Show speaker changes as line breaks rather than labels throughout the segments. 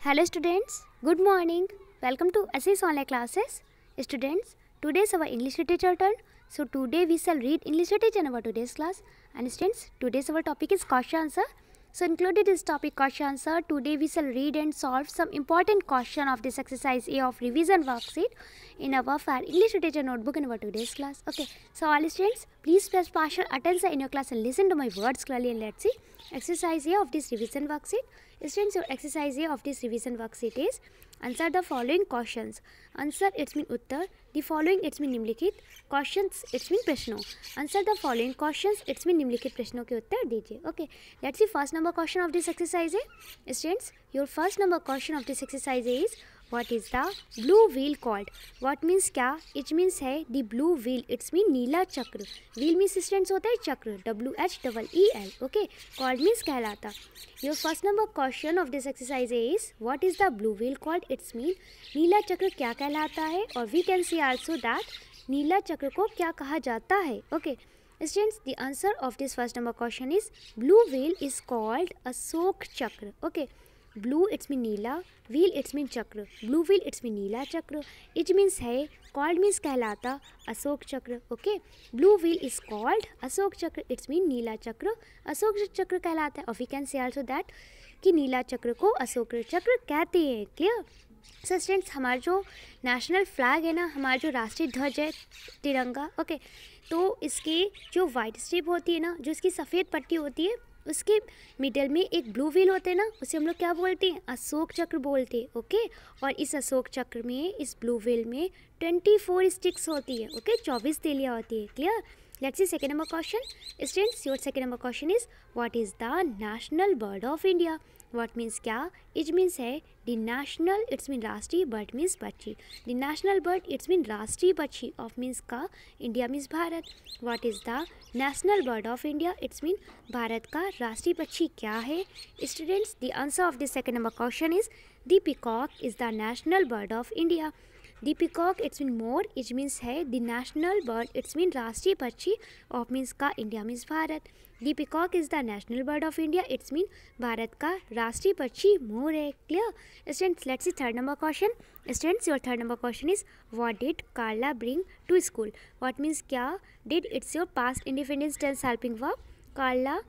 Hello students, good morning. Welcome to Assess Online Classes. Students, today is our English literature turn. So today we shall read English literature in our today's class. And students, today's our topic is question answer. So included this topic question answer. Today we shall read and solve some important question of this exercise A of revision worksheet in our file English literature notebook in our today's class. Okay. So all students, please press partial attention in your class and listen to my words clearly, and let's see exercise A of this revision worksheet. Students, your exercise A of this revision worksheet is answer the following questions. Answer it's mean Uttar. The following it's mean निम्नलिखित. Questions it's mean प्रश्नों. Answer the following questions it's mean निम्नलिखित प्रश्नों के उत्तर दीजिए. Okay. Let's see first number question of this exercise A. Students, your first number question of this exercise A is what is the blue wheel called? What means क्या? It means है the blue wheel. It's mean नीला चक्र. Wheel means students होता है चक्र. WHEEL. Okay. Called means कहलाता. Your first number question of this exercise is what is the blue wheel called? It's mean नीला चक्र क्या कहलाता है? और we can see also that नीला चक्र को क्या कहा जाता है? Okay. Students, the answer of this first number question is blue wheel is called Ashok चक्र. Okay. Blue it's mean Neela, wheel it's mean चक्र. Blue wheel it's mean नीला चक्र. It means है, called means कहलाता, अशोक चक्र. Okay. Blue wheel is called Ashok चक्र. It's mean नीला चक्र, अशोक चक्र कहलाता है. और we can say also that कि नीला चक्र को अशोक चक्र कहते हैं. क्लियर? सो स्टूडेंट्स, हमारा जो नेशनल फ्लैग है ना, हमारा जो राष्ट्रीय ध्वज है तिरंगा. ओके. तो इसके जो वाइट स्ट्रिप होती है ना, जो इसकी सफ़ेद पट्टी होती है, उसके मिडल में एक ब्लू व्हील होते हैं ना, उसे हम लोग क्या बोलते हैं? अशोक चक्र बोलते हैं. ओके. और इस अशोक चक्र में, इस ब्लू व्हील में 24 स्टिक्स होती है. ओके. 24 तीलियाँ होती है. Clear? Let's see second number question. Students, your second number question is what is the national bird of India? What means क्या? इट मीन्स है द नेशनल, इट्स मीन राष्ट्रीय, bird means पक्षी. The national bird it's mean राष्ट्रीय पक्षी, of means का, India means Bharat. What is the national bird of India? It's mean Bharat का राष्ट्रीय पक्षी क्या है? Students, the answer of this second number question is the peacock is the national bird of India. The peacock it's mean मोर, it means है the national bird, it's mean राष्ट्रीय पक्षी, of means का, India means Bharat. The peacock is the national bird of India. It's mean Bharat का राष्ट्रीय पक्षी मोर है. Clear? Students, let's see third number question. Students, your third number question is what did Carla bring to school? What means क्या? Did it's your past independence tense helping verb. Carla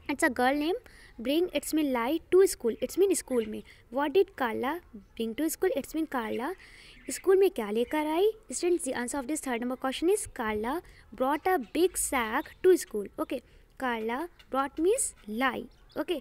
it's a girl name. Bring it's mean लाई, to school it's mean school में. What did Carla bring to school? It's mean Carla school में क्या लेकर आई? Students, the answer of this third number question is Carla brought a big sack to school. Okay. Carla brought means lie. Okay.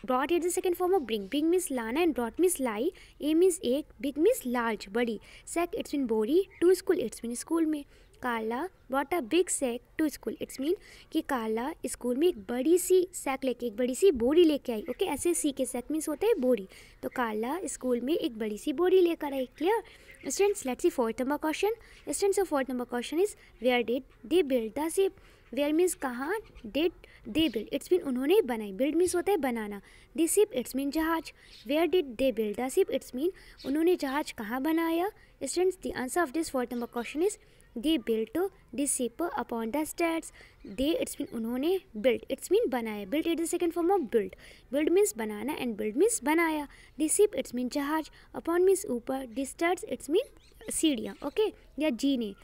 Brought is the second form of bring. Bring means लाना and brought means lie. A means एक, big means large, बड़ी. Sack it's mean बोरी. To school it's mean school में. Carla brought a big sack to school. It's mean कि कार्ला school में एक बड़ी सी sac लेके, एक बड़ी सी बोरी लेके आई. ओके. ऐसे सी के सैक मीन्स होता है बोरी. तो कार्ला स्कूल में एक बड़ी सी बोरी लेकर आई. Clear? Students, let's see fourth number question. Students, fourth number question is where did they build the ship? Where means कहाँ, did they build it's mean उन्होंने बनाई. बिल्ड मीन्स होता है बनाना. द शिप इट्स मीन जहाज. Where did they build the ship? It's mean उन्होंने जहाज कहाँ बनाया? Students, the answer of this fourth number question is they built the ship upon the stats. They it's mean उन्होंने, build it's mean बनाया. Build is the second form of build. Build means banana and build means बनाया. The ship it's mean जहाज, upon means ऊपर, the stats it's mean सीढ़ियाँ. Okay. या जीने.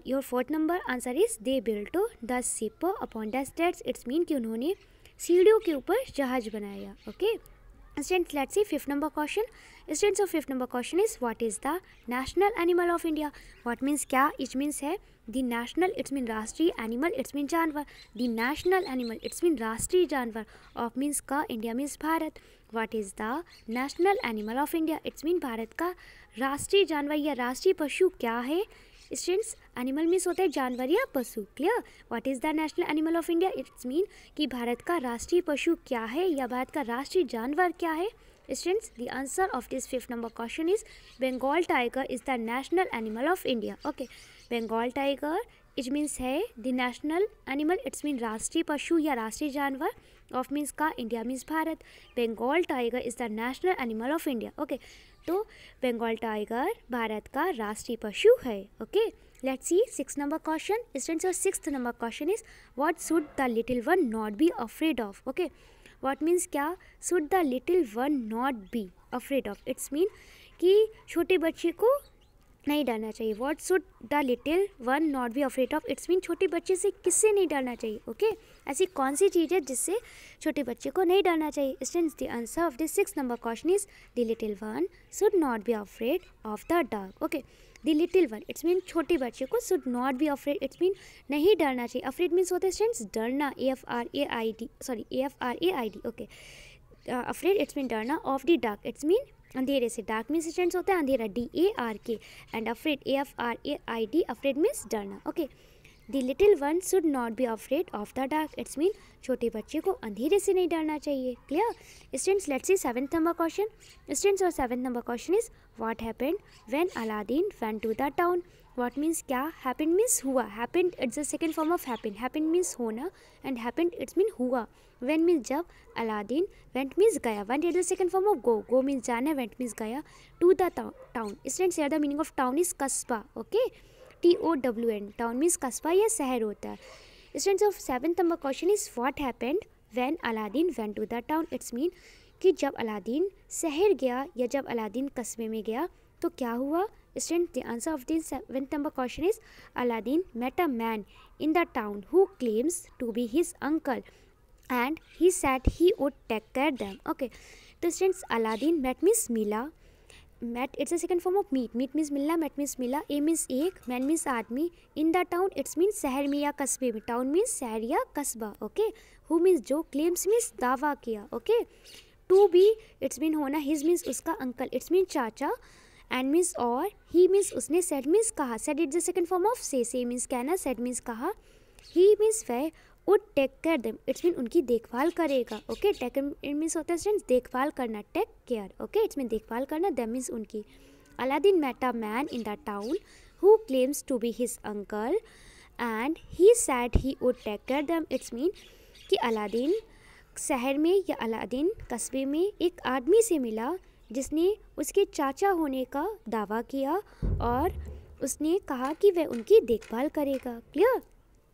Your fourth number answer is they built the ship upon the stats. It's mean कि उन्होंने सीढ़ियों के ऊपर जहाज बनाया. Okay. Students, let's C fifth number question. Students, of fifth number question is what is the national animal of India? What means क्या? It means है the national, it's mean राष्ट्रीय, एनिमल इट्स मीन जानवर. The national animal it's mean राष्ट्रीय जानवर, of means का, India means Bharat. What is the national animal of India? It's mean Bharat का राष्ट्रीय जानवर या राष्ट्रीय पशु क्या है? स्टूडेंट्स, एनिमल मीन्स होता है जानवर या पशु. Clear? What is the national animal of India? It's mean कि भारत का राष्ट्रीय पशु क्या है या भारत का राष्ट्रीय जानवर क्या है? Students, the answer of this fifth number question is Bengal tiger is the national animal of India. Okay. Bengal tiger it means है the national animal, it's mean राष्ट्रीय पशु या राष्ट्रीय जानवर, ऑफ मीन्स का, India means Bharat. Bengal tiger is the national animal of India. Okay. तो Bengal tiger Bharat का राष्ट्रीय पशु है. Okay. Let's see six number question. Students, और sixth number question is what should the little one not be afraid of? Okay. What means क्या, should the little one not be afraid of, it's mean कि छोटे बच्चे को नहीं डरना चाहिए. What should the little one not be afraid of, it's mean छोटे बच्चे से किससे नहीं डरना चाहिए. ओके, ऐसी कौन सी चीज़ है जिससे छोटे बच्चे को नहीं डरना चाहिए. Students, the answer of this 6 number question is the little one should not be afraid of the dark. Okay, the little one it's mean छोटे बच्चे को should not be afraid, it's mean नहीं डरना चाहिए. अफ्रेड मीन्स होता है students डरना, AFRAID. Okay, afraid it's mean डरना. Of the dark it's mean अंधेरे से. डार्क मीन्स स्टूडेंट्स होता है अंधेरा, DARK. And afraid AFRAID, afraid means डरना. Okay, the little one should not be afraid of the dark, it's mean छोटे बच्चे को अंधेरे से नहीं डरना चाहिए. Clear students, let's see 7th number question. Students, और 7th number question is what happened when Aladdin went to the town. What means क्या, हैपेंड मीन्स हुआ. Happened it's the second form of happened. Happened means होना and happened it's mean हुआ. When means जब, Aladdin, went means गया. Went is the second form of go. Go means जाना, went means गया. To the town. Students, here the meaning of town is कस्बा. Okay, TOWN. Town means कस्बा या शहर होता है. Students, of 7th number question is what happened when Aladdin went to the town. It's mean कि जब Aladdin शहर गया या जब अलादीन कस्बे में गया तो क्या हुआ. Student, the answer of this 7th number question is Aladdin met a man in the town who claims to be his uncle and he said he would take care them. Okay, तो students Aladdin met means मिला. met it's a second form of meet. meet means मिलना, met means मिला. a means एक, man means आदमी. in the town it's means शहर में या कस्बे में. town means शहर या कस्बा. okay, who means जो, claims means दावा किया. okay, to be it's mean होना, his means उसका, uncle it's mean चाचा, and means और, he means उसने, said means कहा. said it's the second form of say. say means कहना, said means कहा. he means वह, would take care them it's mean उनकी देखभाल करेगा. ओके, टेक मीन्स होता है स्टूडेंट्स देखभाल करना, take care. Okay, it's mean देखभाल करना. them मीन्स उनकी. Aladdin met a man in the town who claims to be his uncle and he said he would take care them. it's mean कि Aladdin शहर में या Aladdin कस्बे में एक आदमी से मिला जिसने उसके चाचा होने का दावा किया और उसने कहा कि वह उनकी देखभाल करेगा. Clear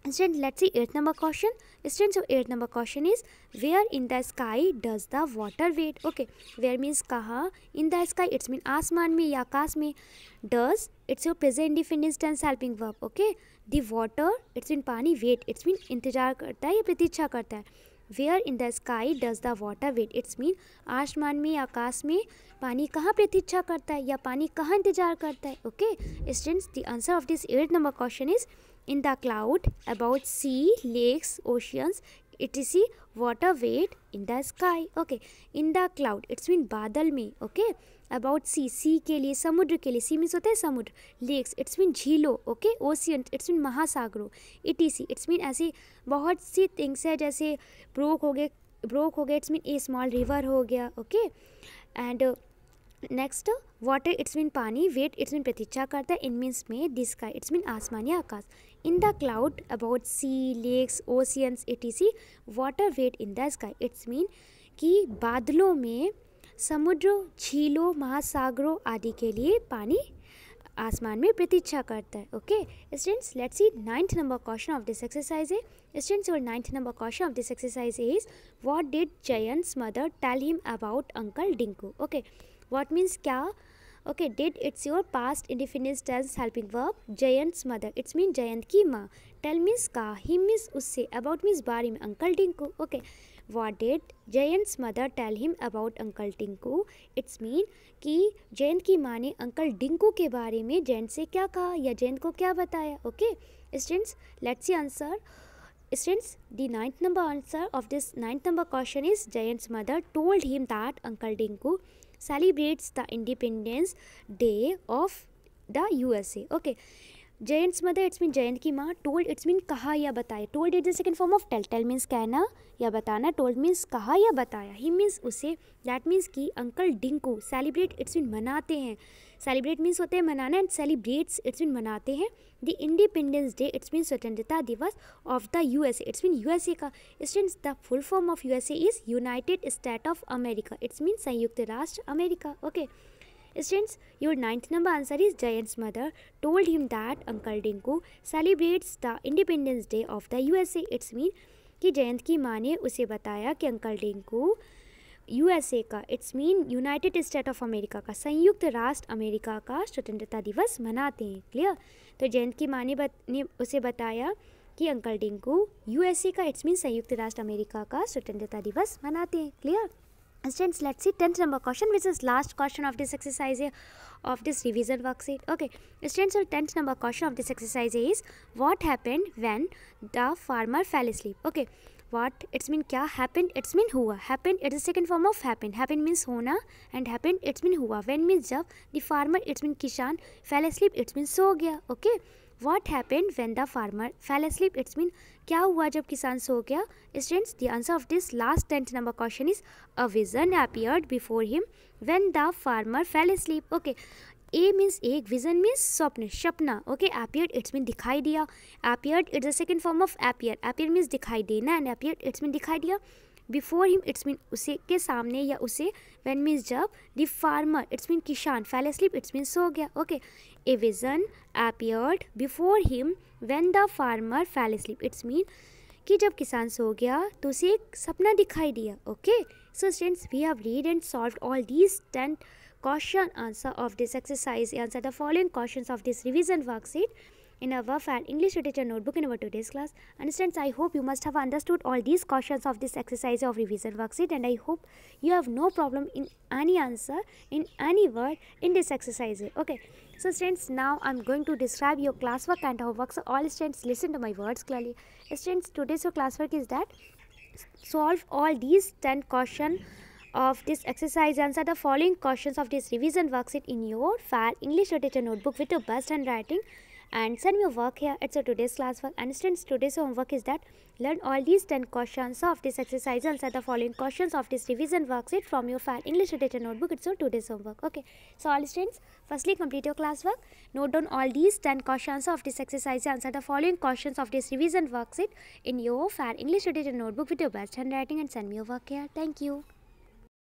student, let's see 8th number question. Students, 8th number question is where in the sky does the water wait. Okay, where means कहाँ, in the sky it's mean आसमान में या आकाश में. Does it's your present indefinite tense helping verb. Okay, the water it's mean पानी, wait it's mean इंतजार करता है या प्रतीक्षा करता है. Where in the sky does the water wait it's mean आसमान में या आकाश में पानी कहाँ प्रतीक्षा करता है या पानी कहाँ इंतजार करता है. Okay students, the answer of this 8th number question is in the cloud, about sea, lakes, oceans, etc. water weight in the sky. Okay, in the cloud it's mean बादल में. okay, about sea, sea के लिए, समुद्र के लिए, sea means होता है समुद्र. lakes it's mean झीलों. okay, ocean it's mean महासागरों. etc it's mean ऐसी बहुत सी things है जैसे brook हो गए it's mean a small river हो गया. okay, and next water it's mean पानी, वेट इट्स मीन प्रतीक्षा करता है, इन मीन्स में, दिस स्काई इट्स मीन आसमान या आकाश. In the cloud about sea, lakes, oceans etc. Water wait in the sky it's mean कि बादलों में समुद्र, झीलों, महासागरों आदि के लिए पानी आसमान में प्रतीक्षा करता है. Okay students, let's see 9th number question of this exercise है. स्टूडेंट्स, और 9th number question of this exercise is what did giant's mother tell him about uncle Dinku. ओके, what means क्या. okay, did it's your past indefinite tense helping verb. Giant's mother it's mean Jayant की माँ. Tell means कहा, him means उससे, about means बारे में, uncle Tinku. Okay, what did giant's mother tell him about uncle Tinku it's mean कि जयंत की माँ ने अंकल डिंकू के बारे में जयंत से क्या कहा या जयंत को क्या बताया. Okay students, let's see answer. Students, the 9th number answer of this 9th number question is Jayant's mother told him that Uncle Dinku celebrates the Independence Day of the USA. Okay, Jayant's mother it's mean Jayant की माँ. told it's mean कहा या बताया. told it's the second form of tell. tell means कहना या बताना. told means कहा या बताया. he means उसे. that means कि अंकल डिंकू. celebrate it's mean मनाते हैं. celebrate means होते हैं मनाना एंड celebrates it's mean मनाते हैं. the Independence Day it's mean स्वतंत्रता दिवस of the USA it's mean USA का. Students, the full form of USA is United States of America. it's mean संयुक्त राष्ट्र America. okay students, your 9th number answer is Jayant's mother told him that Uncle Dinku celebrates the Independence Day of the USA. it's mean कि जयंत की माँ ने उसे बताया कि uncle Tinku USA का, it's mean United state of America का, संयुक्त राष्ट्र अमेरिका का स्वतंत्रता दिवस मनाते हैं। क्लियर। तो जयंत की माँ ने उसे बताया कि अंकल टिंकू यूएसए का, इट्स मीन संयुक्त राष्ट्र अमेरिका का स्वतंत्रता दिवस मनाते हैं। Clear. Students, let's see 10th number question, which is last question of this exercise of this revision worksheet. Okay, students, so 10th number question of this exercise is what happened when the farmer fell asleep. Okay, what it's mean क्या happened, it's mean हुआ. Happened it's the second form of happened. Happened means होना and happened it's mean हुआ. When means जब, the farmer it's mean किसान, fell asleep it's mean सो गया. Okay, what happened when the farmer fell asleep it's mean क्या हुआ जब किसान सो गया. Students, the answer of this last 10th number question is a vision appeared before him when the farmer fell asleep. Okay, A means एक, vision means स्वप्न, सपना. Okay, appeared it's mean दिखाई दिया. Appeared it's the second form of appear. Appear means दिखाई देना and appeared it's mean दिखाई दिया. Before him it's mean उसे के सामने या उसे. When means जब. The farmer it's mean किसान. Fell asleep it's mean सो गया. Okay, a vision appeared before him when the farmer fell asleep. It's mean कि जब किसान सो गया तो उसे एक सपना दिखाई दिया. Okay, so students, we have read and solved all these 10 question answer of this exercise. Answer the following questions of this revision worksheet in our FAL English Literature notebook in our today's class. And students, I hope you must have understood all these questions of this exercise of revision worksheet, and I hope you have no problem in any answer in any word in this exercise. Okay, so students, now I'm going to describe your classwork and homework. So all students, listen to my words clearly. Students, today's your classwork is that solve all these 10 questions of this exercise. Answer the following questions of this revision worksheet in your FAL English Literature notebook with your best handwriting, and send me your work here. It's a today's classwork. And students, today's homework is that learn all these 10 questions of this exercise. Answer the following questions of this revision worksheet from your FAL English Literature notebook. It's your today's homework. Okay, so all students, firstly complete your classwork. Note down all these 10 questions of this exercise. Answer the following questions of this revision worksheet in your FAL English Literature notebook with your best handwriting, and send me your work here. Thank you.